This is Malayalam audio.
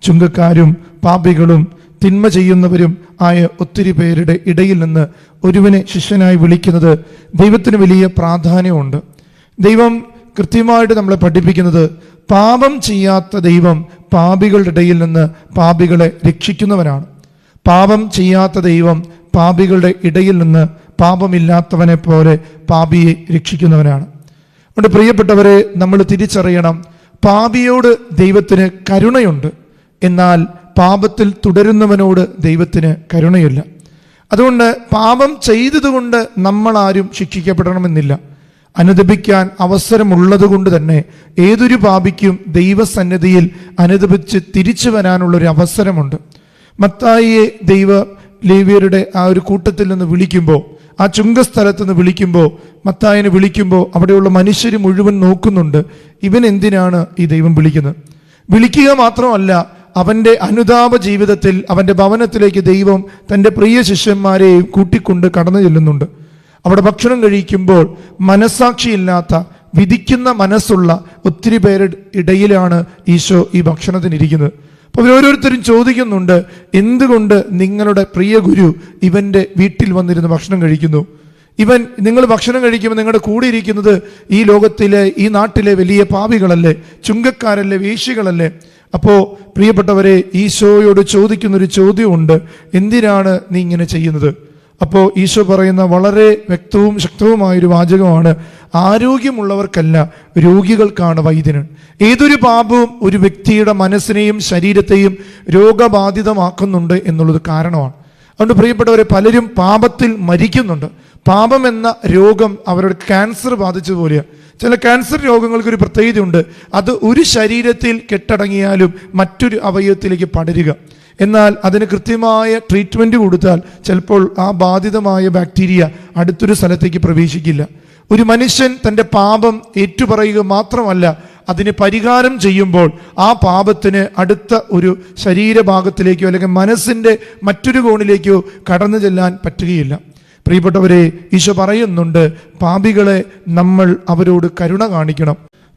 ചുങ്കക്കാരും പാപികളും തിന്മ ചെയ്യുന്നവരും ആയ ഒത്തിരി പേരുടെ ഇടയിൽ നിന്ന് ഒരുവനെ ശിഷ്യനായി വിളിക്കുന്നത് ദൈവത്തിന് വലിയ പ്രാധാന്യമുണ്ട്. ദൈവം കൃത്യമായിട്ട് നമ്മളെ പഠിപ്പിക്കുന്നത് പാപം ചെയ്യാത്ത ദൈവം പാപികളുടെ ഇടയിൽ നിന്ന് പാപികളെ രക്ഷിക്കുന്നവനാണ്. പാപം ചെയ്യാത്ത ദൈവം പാപികളുടെ ഇടയിൽ നിന്ന് പാപമില്ലാത്തവനെ പോലെ പാപിയെ രക്ഷിക്കുന്നവനാണ്. അതുകൊണ്ട് പ്രിയപ്പെട്ടവരെ, നമ്മൾ തിരിച്ചറിയണം, പാപിയോട് ദൈവത്തിന് കരുണയുണ്ട്, എന്നാൽ പാപത്തിൽ തുടരുന്നവനോട് ദൈവത്തിന് കരുണയില്ല. അതുകൊണ്ട് പാപം ചെയ്തതുകൊണ്ട് നമ്മളാരും ശിക്ഷിക്കപ്പെടണമെന്നില്ല. അനുദപിക്കാൻ അവസരമുള്ളത് കൊണ്ട് തന്നെ ഏതൊരു പാപിക്കും ദൈവസന്നിധിയിൽ അനുദപിച്ച് തിരിച്ചു വരാനുള്ളൊരു അവസരമുണ്ട്. മത്തായിയെ ദൈവ ലേവ്യരുടെ ആ ഒരു കൂട്ടത്തിൽ നിന്ന് വിളിക്കുമ്പോൾ, ആ ചുങ്കസ്ഥലത്ത് നിന്ന് വിളിക്കുമ്പോൾ, മത്തായിനെ വിളിക്കുമ്പോൾ അവിടെയുള്ള മനുഷ്യർ മുഴുവൻ നോക്കുന്നുണ്ട്, ഇവൻ എന്തിനാണ് ഈ ദൈവം വിളിക്കുന്നത്. വിളിക്കുക മാത്രമല്ല, അവൻ്റെ അനുതാപ ജീവിതത്തിൽ അവൻ്റെ ഭവനത്തിലേക്ക് ദൈവം തൻ്റെ പ്രിയ ശിഷ്യന്മാരെയും കൂട്ടിക്കൊണ്ട് കടന്നു ചെല്ലുന്നുണ്ട്. അവിടെ ഭക്ഷണം കഴിക്കുമ്പോൾ മനസ്സാക്ഷിയില്ലാത്ത, വിധിക്കുന്ന മനസ്സുള്ള ഒത്തിരി പേരുടെ ഇടയിലാണ് ഈശോ ഈ ഭക്ഷണത്തിനിരിക്കുന്നത്. അപ്പോൾ ഓരോരുത്തരും ചോദിക്കുന്നുണ്ട്, എന്തുകൊണ്ട് നിങ്ങളുടെ പ്രിയ ഗുരു ഇവൻ്റെ വീട്ടിൽ വന്നിരുന്ന് ഭക്ഷണം കഴിക്കുന്നു? നിങ്ങൾ ഭക്ഷണം കഴിക്കുമ്പോൾ നിങ്ങളുടെ കൂടെ ഇരിക്കുന്നത് ഈ ലോകത്തിലെ, ഈ നാട്ടിലെ വലിയ പാപികളല്ലേ, ചുങ്കക്കാരല്ലേ, വേശ്യകളല്ലേ? അപ്പോൾ പ്രിയപ്പെട്ടവരെ, ഈശോയോട് ചോദിക്കുന്നൊരു ചോദ്യമുണ്ട്, എന്തിനാണ് നീ ഇങ്ങനെ ചെയ്യുന്നത്? അപ്പോൾ ഈശോ പറയുന്ന വളരെ വ്യക്തവും ശക്തവുമായൊരു വാചകമാണ്, ആരോഗ്യമുള്ളവർക്കല്ല രോഗികൾക്കാണ് വൈദ്യന്. ഏതൊരു പാപവും ഒരു വ്യക്തിയുടെ മനസ്സിനെയും ശരീരത്തെയും രോഗബാധിതമാക്കുന്നുണ്ട് എന്നുള്ളത് കാരണമാണ്. അതുകൊണ്ട് പ്രിയപ്പെട്ടവരെ, പലരും പാപത്തിൽ മരിക്കുന്നുണ്ട്. പാപം എന്ന രോഗം അവരുടെ ക്യാൻസർ ബാധിച്ചതുപോലെയാണ്. ചില ക്യാൻസർ രോഗങ്ങൾക്കൊരു പ്രത്യേകതയുണ്ട്, അത് ഒരു ശരീരത്തിൽ കെട്ടടങ്ങിയാലും മറ്റൊരു അവയവത്തിലേക്ക് പടരുക. എന്നാൽ അതിന് കൃത്യമായ ട്രീറ്റ്മെൻറ്റ് കൊടുത്താൽ ചിലപ്പോൾ ആ ബാധിതമായ ബാക്ടീരിയ അടുത്തൊരു സ്ഥലത്തേക്ക് പ്രവേശിക്കില്ല. ഒരു മനുഷ്യൻ തൻ്റെ പാപം ഏറ്റുപറയുക മാത്രമല്ല, അതിന് പരിഹാരം ചെയ്യുമ്പോൾ ആ പാപത്തിന് അടുത്ത ഒരു ശരീരഭാഗത്തിലേക്കോ അല്ലെങ്കിൽ മനസ്സിൻ്റെ മറ്റൊരു കോണിലേക്കോ കടന്നു ചെല്ലാൻ പറ്റുകയില്ല. പ്രിയപ്പെട്ടവരെ, ഈശോ പറയുന്നുണ്ട്, പാപികളെ നമ്മൾ അവരോട് കരുണ കാണിക്കണം.